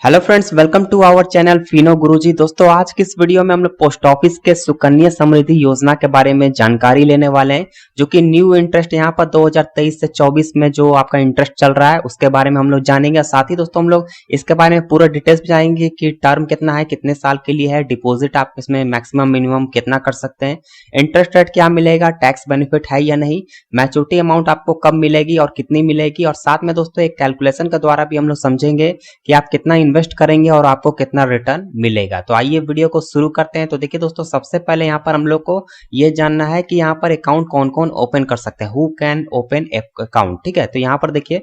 Hello friends, welcome to our channel Fino Guruji. दोस्तों, आज की इस वीडियो में हम लोग पोस्ट ऑफिस के सुकन्या समृद्धि योजना के बारे में जानकारी लेने वाले हैं, जो कि न्यू इंटरेस्ट यहाँ पर 2023 से 24 में जो आपका इंटरेस्ट चल रहा है उसके बारे में हम लोग जानेंगे। साथ ही दोस्तों हम लोग इसके बारे में पूरा डिटेल्स जानेंगे कि टर्म कितना है, कितने साल के लिए है, डिपॉजिट आप इसमें मैक्सिमम मिनिमम कितना कर सकते हैं, इंटरेस्ट रेट क्या मिलेगा, टैक्स बेनिफिट है या नहीं, मैच्योरिटी अमाउंट आपको कब मिलेगी और कितनी मिलेगी, और साथ में दोस्तों एक कैलकुलेशन के द्वारा भी हम लोग समझेंगे कि आप कितना इन्वेस्ट करेंगे और आपको कितना रिटर्न मिलेगा। तो आइए वीडियो को शुरू करते हैं। तो देखिए दोस्तों, सबसे पहले यहाँ पर हम लोग को ये जानना है कि यहाँ पर अकाउंट कौन कौन ओपन कर सकते हैं, हु कैन ओपन अकाउंट। ठीक है, तो यहाँ पर देखिए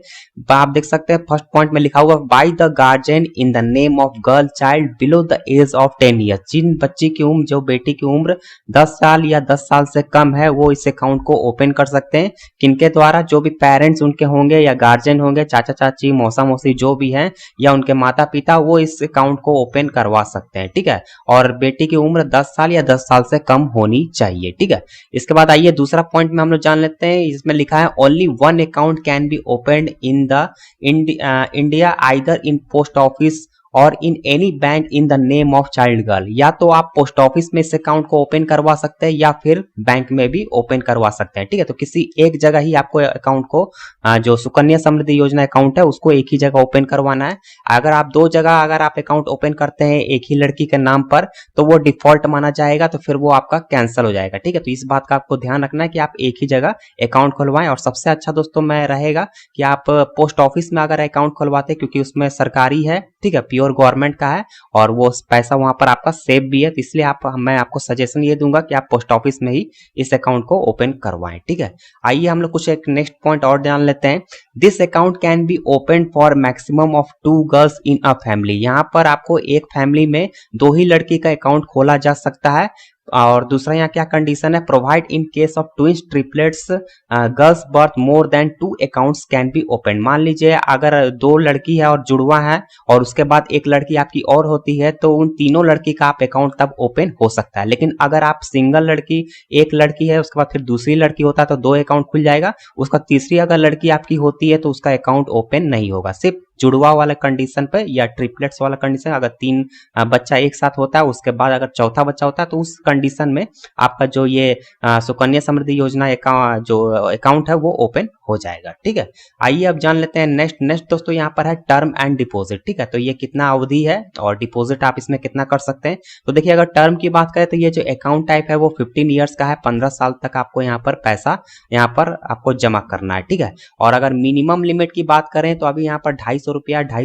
आप देख सकते हैं फर्स्ट पॉइंट में लिखा हुआ by the guardian in the name of girl child below the age of 10 years. जिन बच्ची की उम्र, जो बेटी की उम्र 10 साल या 10 साल से कम है, वो इस अकाउंट को ओपन कर सकते हैं। किनके द्वारा? जो भी पेरेंट्स उनके होंगे या गार्जियन होंगे, चाचा चाची मौसा मौसी जो भी हैं, या उनके माता पिता, वो इस अकाउंट को ओपन करवा सकते हैं। ठीक है, और बेटी की उम्र 10 साल या 10 साल से कम होनी चाहिए। ठीक है, इसके बाद आइए दूसरा पॉइंट में हम लोग जान लेते हैं। इसमें लिखा है only one account can be opened in the India either in post office और in any bank in the name of child girl. या तो आप पोस्ट ऑफिस में इस अकाउंट को ओपन करवा सकते हैं या फिर बैंक में भी ओपन करवा सकते हैं। ठीक है, तो किसी एक जगह ही आपको अकाउंट को जो सुकन्या समृद्धि योजना अकाउंट है उसको एक ही जगह ओपन करवाना है। अगर आप दो जगह अगर आप अकाउंट ओपन करते हैं एक ही लड़की के नाम पर, तो वो डिफॉल्ट माना जाएगा, तो फिर वो आपका कैंसिल हो जाएगा। ठीक है, तो इस बात का आपको ध्यान रखना है कि आप एक ही जगह अकाउंट खुलवाएं। और सबसे अच्छा दोस्तों मैं रहेगा कि आप पोस्ट ऑफिस में अगर अकाउंट खुलवाते हैं, क्योंकि उसमें सरकारी है, ठीक है, प्योर गवर्नमेंट का है और वो पैसा वहां पर आपका सेफ भी है, तो इसलिए मैं आपको सजेशन ये दूंगा कि आप पोस्ट ऑफिस में ही इस अकाउंट को ओपन करवाएं। ठीक है, आइए हम लोग कुछ एक नेक्स्ट पॉइंट और जान लेते हैं। This account can be open for maximum of 2 girls in a family. यहाँ पर आपको एक फैमिली में 2 ही लड़की का अकाउंट खोला जा सकता है। और दूसरा यहाँ क्या कंडीशन है, provide in case of twins triplets girls birth more than 2 accounts can be open. मान लीजिए अगर 2 लड़की है और जुड़वा है और उसके बाद एक लड़की आपकी और होती है, तो उन तीनों लड़की का आप अकाउंट तब ओपन हो सकता है। लेकिन अगर आप सिंगल लड़की, एक लड़की है उसके बाद फिर दूसरी लड़की होता है, तो 2 अकाउंट खुल जाएगा। उसका तीसरी अगर लड़की आपकी होती है तो उसका अकाउंट ओपन नहीं होगा। सिर्फ जुड़वा वाला कंडीशन पे या ट्रिपलेट्स वाला कंडीशन, अगर 3 बच्चा एक साथ होता है उसके बाद अगर चौथा बच्चा होता है, तो उस कंडीशन में आपका जो ये सुकन्या समृद्धि योजना जो अकाउंट है वो ओपन हो जाएगा। ठीक है, आइए अब जान लेते हैं नेक्स्ट दोस्तों यहाँ पर है टर्म एंड डिपॉजिट। ठीक है, तो ये कितना अवधि है और डिपॉजिट आप इसमें कितना कर सकते हैं। तो देखिए अगर टर्म की बात करें तो ये जो अकाउंट टाइप है वो 15 ईयर्स का है, 15 साल तक आपको यहाँ पर पैसा यहाँ पर आपको जमा करना है। ठीक है, और अगर मिनिमम लिमिट की बात करें तो अभी यहाँ पर 250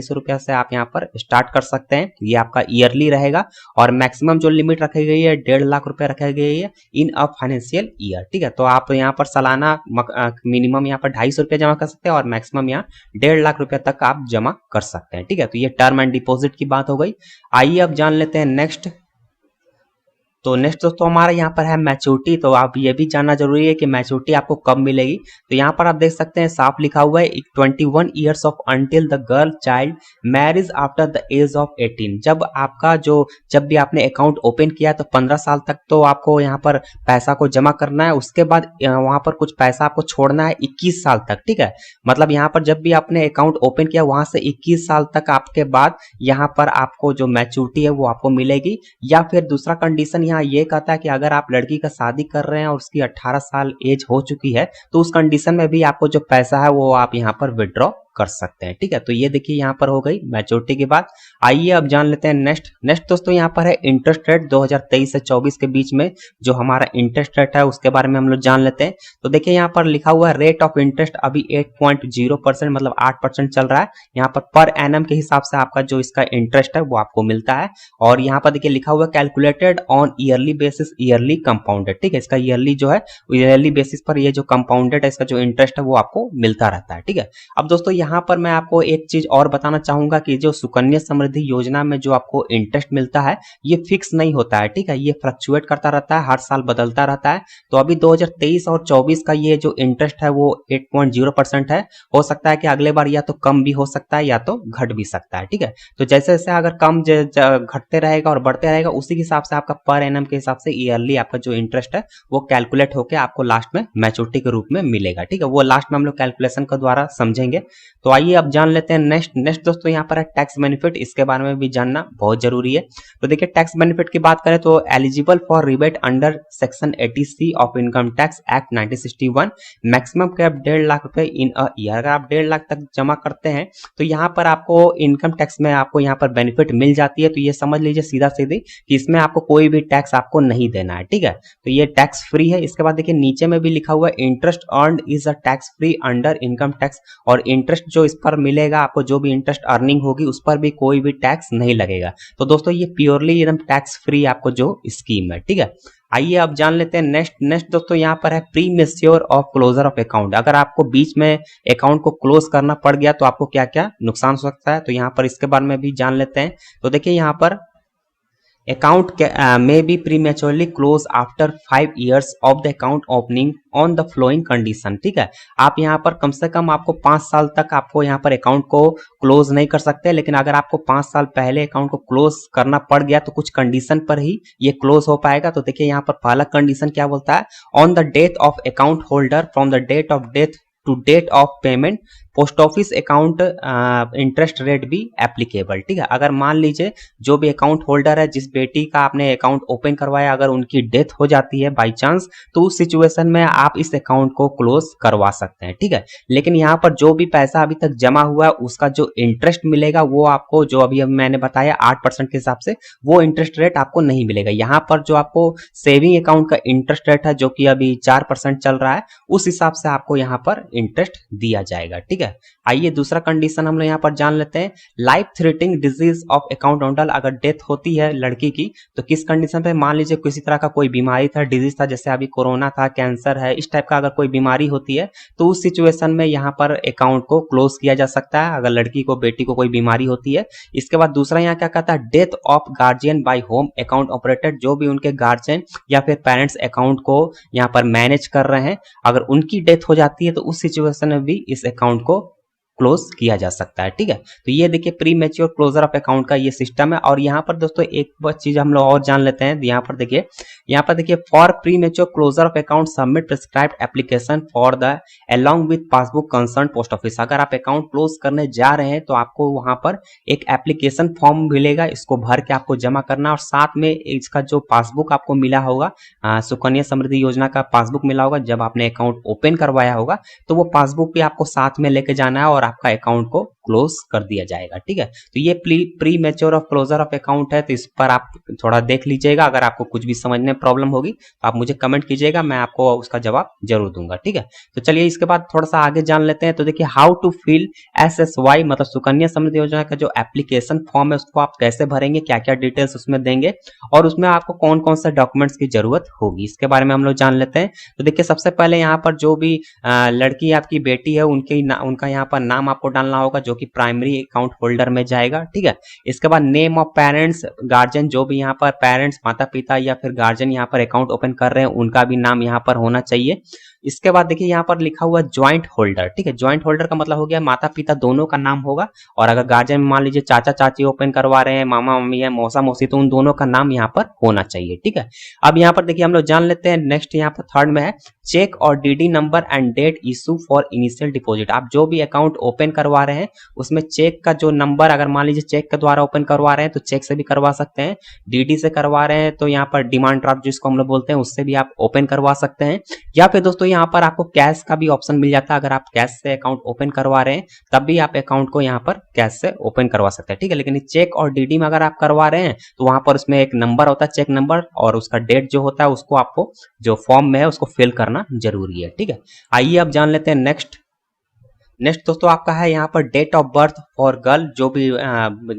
रुपया से आप यहाँ पर स्टार्ट कर सकते हैं। ये आपका ईयरली रहेगा और मैक्सिमम जो लिमिट रखी गई है 1.5 लाख रुपया रखी गई है इन अ फाइनेंशियल ईयर। ठीक है, तो आप यहाँ पर सालाना मिनिमम यहाँ पर 250 रुपया जमा कर सकते हैं और मैक्सिमम यहाँ 1.5 लाख रुपया तक आप जमा कर सकते हैं। ठीक है, तो ये टर्म एंड डिपॉजिट की बात हो गई। आइए अब जान लेते हैं नेक्स्ट। तो नेक्स्ट दोस्तों हमारा यहाँ पर है मैच्योरिटी। तो आप ये भी जानना जरूरी है कि मैच्योरिटी आपको कब मिलेगी। तो यहाँ पर आप देख सकते हैं साफ लिखा हुआ है 21 years of until the girl child marriage after the age of 18। जब भी आपने अकाउंट ओपन किया तो 15 साल तक तो आपको यहाँ पर पैसा को जमा करना है। उसके बाद वहां पर कुछ पैसा आपको छोड़ना है 21 साल तक। ठीक है, मतलब यहाँ पर जब भी आपने अकाउंट ओपन किया वहां से 21 साल तक आपके बाद यहाँ पर आपको जो मैच्योरिटी है वो आपको मिलेगी। या फिर दूसरा कंडीशन यहाँ ये कहता है कि अगर आप लड़की का शादी कर रहे हैं और उसकी 18 साल एज हो चुकी है, तो उस कंडीशन में भी आपको जो पैसा है वो आप यहाँ पर विड्रॉ कर सकते हैं। ठीक है, तो ये देखिए यहाँ पर हो गई मैच्योरिटी की बात। आइए अब जान लेते हैं नेक्स्ट दोस्तों यहाँ पर है इंटरेस्ट रेट 2023 से 24 के बीच में जो हमारा इंटरेस्ट रेट है उसके बारे में हम लोग जान लेते हैं। तो देखिए यहाँ पर लिखा हुआ है रेट ऑफ इंटरेस्ट अभी 8.0% मतलब 8% चल रहा है। यहाँ पर एनम के हिसाब से आपका जो इसका इंटरेस्ट है वो आपको मिलता है। और यहाँ पर देखिए लिखा हुआ है calculated on yearly basis yearly compounded. ठीक है, इसका ईयरली जो है ईयरली बेसिस पर ये जो कंपाउंडेड है इसका जो इंटरेस्ट है वो आपको मिलता रहता है। ठीक है, अब दोस्तों यहाँ पर मैं आपको एक चीज और बताना चाहूंगा कि जो सुकन्या समृद्धि योजना में जो आपको इंटरेस्ट मिलता है ये फिक्स नहीं होता है। ठीक है, ये फ्लक्चुएट करता रहता है, हर साल बदलता रहता है। तो अभी 2023 और 24 का ये जो इंटरेस्ट है वो 8.0% है। हो सकता है कि अगले बार या तो कम भी हो सकता है या तो घट भी सकता है। ठीक है, तो जैसे जैसे अगर कम घटते रहेगा और बढ़ते रहेगा उसी हिसाब से आपका पर एनम के हिसाब से ईयरली आपका जो इंटरेस्ट है वो कैलकुलेट होकर आपको लास्ट में मैच्योरिटी के रूप में मिलेगा। ठीक है, वो लास्ट में हम लोग कैलकुलेशन के द्वारा समझेंगे। तो आइए अब जान लेते हैं नेक्स्ट दोस्तों यहाँ पर है टैक्स बेनिफिट, इसके बारे में भी जानना बहुत जरूरी है। तो देखिए टैक्स बेनिफिट की बात करें तो eligible for rebate under section 80C of income tax act 1961, maximum cap 1.5 lakh रुपए इन अ ईयर। अगर आप 1.5 लाख तक जमा करते हैं तो यहाँ पर आपको इनकम टैक्स में आपको यहाँ पर बेनिफिट मिल जाती है। तो ये समझ लीजिए सीधा सीधी कि इसमें आपको कोई भी टैक्स आपको नहीं देना है, ठीक है। तो ये टैक्स फ्री है। इसके बाद देखिए नीचे में भी लिखा हुआ है interest earned is a tax free under income tax, और इंटरेस्ट जो इस पर मिलेगा आपको, जो भी इंटरेस्ट अर्निंग होगी उस पर भी कोई भी टैक्स नहीं लगेगा। तो दोस्तों ये प्योरली एकदम टैक्स फ्री आपको जो स्कीम है, ठीक है। आइए अब जान लेते हैं नेक्स्ट दोस्तों यहाँ पर है premature of closure of account. अगर आपको बीच में अकाउंट को क्लोज करना पड़ गया तो आपको क्या क्या नुकसान हो सकता है, तो यहाँ पर इसके बारे में भी जान लेते हैं। तो देखिए यहाँ पर account may be prematurely closed after 5 years of the account opening on the following condition, ठीक है। आप यहाँ पर कम से कम आपको 5 साल तक आपको यहाँ पर अकाउंट को क्लोज नहीं कर सकते, लेकिन अगर आपको 5 साल पहले अकाउंट को क्लोज करना पड़ गया तो कुछ कंडीशन पर ही ये क्लोज हो पाएगा। तो देखिए यहाँ पर पहला कंडीशन क्या बोलता है, on the death of account holder from the date of death to date of payment post office account interest rate भी एप्लीकेबल, ठीक है। अगर मान लीजिए जो भी अकाउंट होल्डर है, जिस बेटी का आपने अकाउंट ओपन करवाया, अगर उनकी डेथ हो जाती है बाई चांस, तो उस सिचुएशन में आप इस अकाउंट को क्लोज करवा सकते हैं, ठीक है। लेकिन यहाँ पर जो भी पैसा अभी तक जमा हुआ है उसका जो इंटरेस्ट मिलेगा वो आपको, जो अभी मैंने बताया 8% के हिसाब से, वो इंटरेस्ट रेट आपको नहीं मिलेगा। यहाँ पर जो आपको सेविंग अकाउंट का इंटरेस्ट रेट है जो कि अभी 4% चल रहा है, उस हिसाब से आपको यहाँ पर इंटरेस्ट दिया जाएगा, ठीक है। आइए दूसरा कंडीशन हम लोग यहाँ पर जान लेते हैं, life threatening disease of account holder. अगर डेथ होती है लड़की की तो किस कंडीशन पे, मान लीजिए किसी तरह का कोई बीमारी था, डिजीज था, जैसे अभी कोरोना था, कैंसर है, इस टाइप का अगर कोई बीमारी होती है तो उस सिचुएशन में यहाँ पर अकाउंट को क्लोज किया जा सकता है, अगर लड़की को, बेटी को कोई बीमारी होती है। इसके बाद दूसरा यहाँ क्या कहता है, death of guardian by whom account operator, जो भी उनके गार्जियन या फिर पेरेंट्स अकाउंट को यहाँ पर मैनेज कर रहे हैं, अगर उनकी डेथ हो जाती है तो उस सिचुएशन में भी इस अकाउंट को क्लोज किया जा सकता है, ठीक है। तो ये देखिए premature closure of account का ये सिस्टम है। और यहाँ पर दोस्तों एक चीज हम लोग और जान लेते हैं, यहाँ पर देखिए for premature closure of account submit prescribed application for the along with passbook concern post office. अगर आप अकाउंट क्लोज करने जा रहे हैं तो आपको वहां पर एक एप्लीकेशन फॉर्म मिलेगा, इसको भर के आपको जमा करना, और साथ में इसका जो पासबुक आपको मिला होगा, सुकन्या समृद्धि योजना का पासबुक मिला होगा जब आपने अकाउंट ओपन करवाया होगा, तो वो पासबुक भी आपको साथ में लेके जाना है और आपका अकाउंट को क्लोज कर दिया जाएगा, ठीक है। तो ये premature of closure of account है, तो इस पर आप थोड़ा देख लीजिएगा। अगर आपको कुछ भी समझने में प्रॉब्लम होगी तो आप मुझे कमेंट कीजिएगा, मैं आपको उसका जवाब जरूर दूंगा, ठीक है। तो चलिए इसके बाद थोड़ा सा आगे जान लेते हैं। तो देखिए हाउ टू फिल SSY मतलब सुकन्या समृद्धि योजना का जो एप्लीकेशन फॉर्म है उसको आप कैसे भरेंगे, क्या क्या डिटेल्स उसमें देंगे, और उसमें आपको कौन कौन से डॉक्यूमेंट्स की जरूरत होगी, इसके बारे में हम लोग जान लेते हैं। तो देखिए सबसे पहले यहाँ पर जो भी लड़की आपकी बेटी है उनका यहाँ पर नाम आपको डालना होगा जो कि प्राइमरी अकाउंट होल्डर में जाएगा, ठीक है। इसके बाद नेम ऑफ पेरेंट्स, गार्जियन, जो भी यहाँ पर पेरेंट्स, माता पिता या फिर गार्जियन यहाँ पर अकाउंट ओपन कर रहे हैं उनका भी नाम यहाँ पर होना चाहिए। इसके बाद देखिए यहाँ पर लिखा हुआ ज्वाइंट होल्डर, ठीक है। ज्वाइंट होल्डर का मतलब हो गया माता पिता दोनों का नाम होगा, और अगर गार्जियन मान लीजिए चाचा चाची ओपन करवा रहे हैं, मामा मम्मी है, मौसा मौसी, तो उन दोनों का नाम यहाँ पर होना चाहिए, ठीक है। अब यहाँ पर देखिए हम लोग जान लेते हैं नेक्स्ट, यहाँ पर थर्ड में है चेक और DD number and date issue for initial deposit. आप जो भी अकाउंट ओपन करवा रहे हैं उसमें चेक का जो नंबर, अगर मान लीजिए चेक के द्वारा ओपन करवा रहे हैं तो चेक से भी करवा सकते हैं, DD से करवा रहे हैं तो यहाँ पर डिमांड ड्राफ्ट जिसको हम लोग बोलते हैं उससे भी आप ओपन करवा सकते हैं, या फिर दोस्तों यहाँ पर आपको कैश का भी ऑप्शन मिल जाता है। अगर आप कैश से अकाउंट ओपन करवा रहे हैं तब भी आप अकाउंट को यहाँ पर कैश से ओपन करवा सकते हैं, ठीक है। लेकिन चेक और DD में अगर आप करवा रहे हैं तो वहां पर उसमें एक नंबर होता है, चेक नंबर, और उसका डेट जो होता है उसको आपको जो फॉर्म में है उसको फिल करना जरूरी है, ठीक है। आइए अब जान लेते हैं नेक्स्ट दोस्तों आपका है यहाँ पर date of birth for girl, जो भी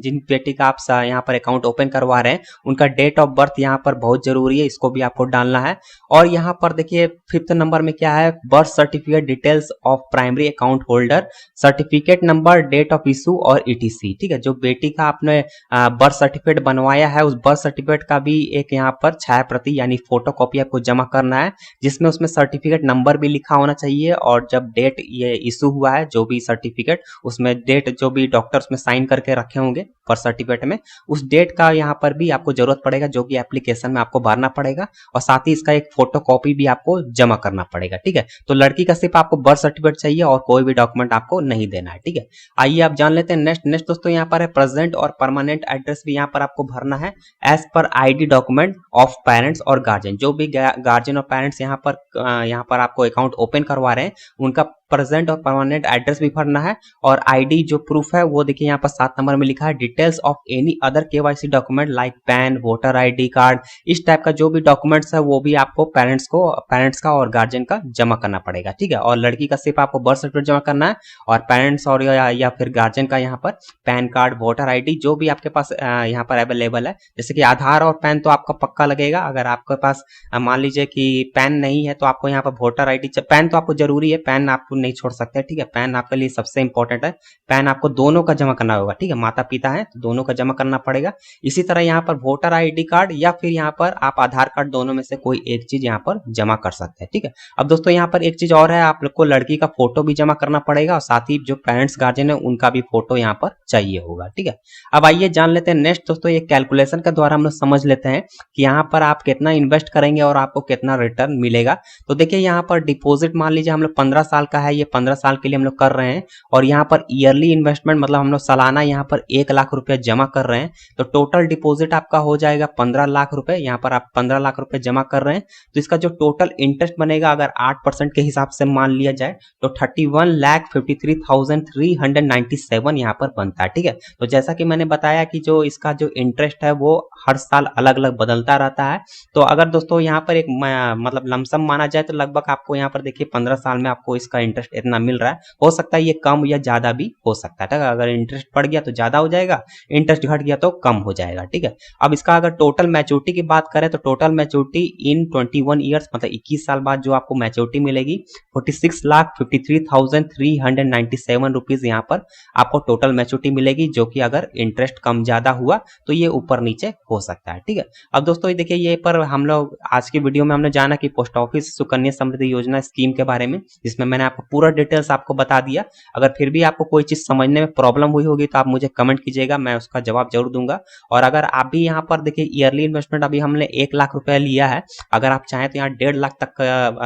जिन बेटी का आप यहाँ पर अकाउंट ओपन करवा रहे हैं उनका डेट ऑफ बर्थ यहाँ पर बहुत जरूरी है, इसको भी आपको डालना है। और यहाँ पर देखिए 5th नंबर में क्या है, birth certificate details of primary account holder, certificate number, date of issue और ETC, ठीक है। जो बेटी का आपने बर्थ सर्टिफिकेट बनवाया है उस बर्थ सर्टिफिकेट का भी एक यहाँ पर छाया प्रति यानी फोटो कॉपी आपको जमा करना है, जिसमें उसमें सर्टिफिकेट नंबर भी लिखा होना चाहिए और जब डेट ये इशू हुआ है जो भी सर्टिफिकेट उसमें डेट जो भी डॉक्टर उसमें साइन करके रखे होंगे बर्थ सर्टिफिकेट में, उस डेट का यहाँ पर भी आपको जरूरत पड़ेगा, जो कि एप्लीकेशन में आपको भरना पड़ेगा। और साथ ही इसका एक फोटो कॉपी भी आपको जमा करना पड़ेगा। ठीक है, तो लड़की का सिर्फ आपको बर्थ सर्टिफिकेट चाहिए और कोई भी डॉक्यूमेंट आपको नहीं देना है। ठीक है, आइए आप जान लेते हैं नेक्स्ट दोस्तों यहाँ पर है प्रेजेंट और परमानेंट एड्रेस भी यहाँ पर आपको भरना है as per ID document of parents और गार्जियन। जो भी गार्जियन और पेरेंट्स यहाँ पर आपको अकाउंट ओपन करवा रहे हैं उनका प्रेजेंट और परमानेंट एड्रेस भी भरना है। और आईडी जो प्रूफ है वो देखिए यहाँ पर 7 नंबर में लिखा है details of any other KYC document like pan, voter ID card, इस टाइप का जो भी डॉक्यूमेंट्स है वो भी आपको पेरेंट्स का और गार्जियन का जमा करना पड़ेगा। ठीक है, और लड़की का सिर्फ आपको बर्थ सर्टिफिकेट जमा करना है और पेरेंट्स और या फिर गार्जियन का यहाँ पर पैन कार्ड, वोटर आईडी जो भी आपके पास यहाँ पर अवेलेबल है। जैसे कि आधार और पैन तो आपका पक्का लगेगा। अगर आपके पास मान लीजिए कि पैन नहीं है तो आपको यहाँ पर वोटर आईडी, पैन तो आपको जरूरी है, पैन आपको नहीं छोड़ सकते। ठीक है, पैन आपके लिए सबसे इंपॉर्टेंट है। पैन आपको दोनों का जमा करना होगा। ठीक है, माता पिता है तो दोनों का जमा करना पड़ेगा। इसी तरह यहाँ पर वोटर आईडी कार्ड या फिर यहाँ पर आप आधार कार्ड, दोनों में से कोई एक चीज यहाँ पर जमा कर सकते हैं। ठीक है, अब दोस्तों यहाँ पर एक चीज और है, आप लोग को लड़की का फोटो भी जमा करना पड़ेगा और साथ ही जो पेरेंट्स गार्जियन है उनका भी फोटो यहाँ पर चाहिए होगा। ठीक है, अब आइए जान लेते हैं नेक्स्ट दोस्तों, ये कैलकुलेशन के द्वारा हम लोग समझ लेते हैं कि यहाँ पर आप कितना इन्वेस्ट करेंगे और आपको कितना रिटर्न मिलेगा। तो देखिए यहाँ पर डिपॉजिट मान लीजिए हम लोग 15 साल का है, ये 15 साल के लिए हम लोग कर रहे हैं और यहाँ पर ईयरली इन्वेस्टमेंट मतलब हम लोग सालाना यहाँ पर 1 लाख रुपए जमा कर रहे हैं। तो टोटल डिपॉजिट आपका हो जाएगा 15 लाख रुपए। यहाँ पर आप 15 लाख रुपए जमा कर रहे हैं तो इसका जो टोटल इंटरेस्ट बनेगा अगर 8% के हिसाब से मान लिया जाए तो 31,53,397 यहाँ पर बनता है। ठीक है, तो जैसा कि मैंने बताया कि जो इसका जो इंटरेस्ट है वो हर साल अलग अलग बदलता रहता है। तो अगर दोस्तों यहाँ पर एक मतलब लमसम माना जाए तो लगभग आपको यहाँ पर देखिए 15 साल में आपको इसका इंटरेस्ट इतना मिल रहा है। हो सकता है ये कम या ज्यादा भी हो सकता है। ठीक है, अगर इंटरेस्ट बढ़ गया तो ज्यादा हो जाएगा, इंटरेस्ट घट गया तो कम हो जाएगा। ठीक है, अब इसका अगर टोटल मैच्योरिटी की बात करें तो टोटल मैच्योरिटी इन 21 ईयर्स मतलब 21 साल बाद जो आपको मैच्योरिटी मिलेगी 46,53,397 रुपीज यहाँ पर आपको टोटल मैच्योरिटी मिलेगी, जो कि अगर इंटरेस्ट कम ज्यादा हुआ तो ये ऊपर नीचे हो सकता है। ठीक है, अब दोस्तों ये देखिए ये पर हम लोग आज की वीडियो में हमने जाना कि पोस्ट ऑफिस सुकन्या समृद्धि योजना स्कीम के बारे में, जिसमें मैंने आपको पूरा डिटेल्स आपको बता दिया। अगर फिर भी आपको कोई चीज समझने में प्रॉब्लम हुई होगी तो आप मुझे कमेंट कीजिएगा, मैं उसका जवाब जरूर दूंगा। और अगर आप भी यहाँ पर देखिए ईयरली इन्वेस्टमेंट अभी हमने 1 लाख रुपया लिया है, अगर आप चाहें तो यहाँ 1.5 लाख तक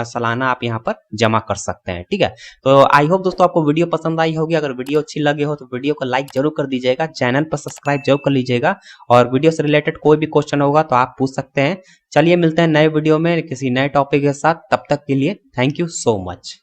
सालाना आप यहाँ पर जमा कर सकते हैं। ठीक है, तो आई होप दोस्तों आपको वीडियो पसंद आई होगी। अगर वीडियो अच्छी लगे हो तो वीडियो को लाइक जरूर कर दीजिएगा, चैनल पर सब्सक्राइब जरूर कर लीजिएगा और वीडियो से रिलेटेड कोई भी क्वेश्चन होगा तो आप पूछ सकते हैं। चलिए मिलते हैं नए वीडियो में किसी नए टॉपिक के साथ, तब तक के लिए थैंक यू सो मच।